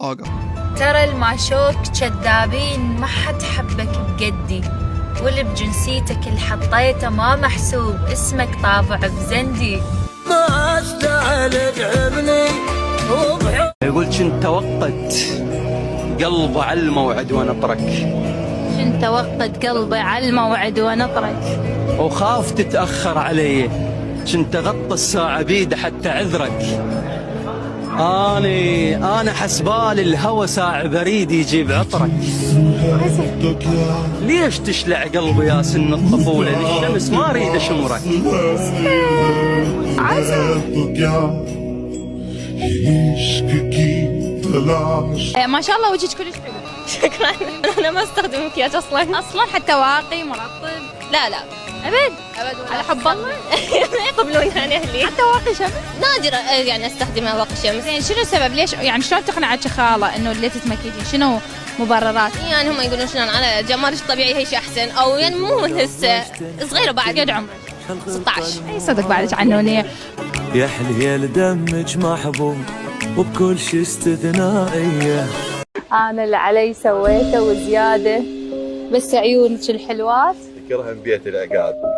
آقا. ترى الماشوك كذابين، ما حد حبك بقدي، واللي بجنسيتك اللي حطيته ما محسوب، اسمك طابع بزندي. ما اشتعل بعمني يقول كنت توقد قلبه على الموعد ونطرك، كنت توقد قلبي على الموعد ونطرك، وخاف تتأخر علي، كنت أغطى الساعة بيده حتى عذرك. أنا حسبال الهوى ساعة بريد يجيب عطرك. ليش تشلع قلبي يا سن الطفولة؟ للشمس ما أريد أشمرك. ما شاء الله وجهك كلش حلو. شكرا. انا ما استخدم مكياج اصلا حتى واقي مرطب. لا ابد على حب الله. ما يقبلونها اهلي. حتى واقي شمس نادرة يعني استخدمها واقي شمس. زين شنو السبب؟ ليش يعني شلون تقنعك خاله انه ليه تتمكيجين؟ شنو مبررات؟ يعني هم يقولون شلون على جمالك الطبيعي هي شيء احسن، او يعني مو هسه صغيره بعد. قد عمرك؟ 16. اي صدق بعدك عنونيه. يا حليل دمك محبوب وبكل شي استثنائيه. انا اللي علي سويته وزياده، بس عيونك الحلوات يكرهن بيت العقاد.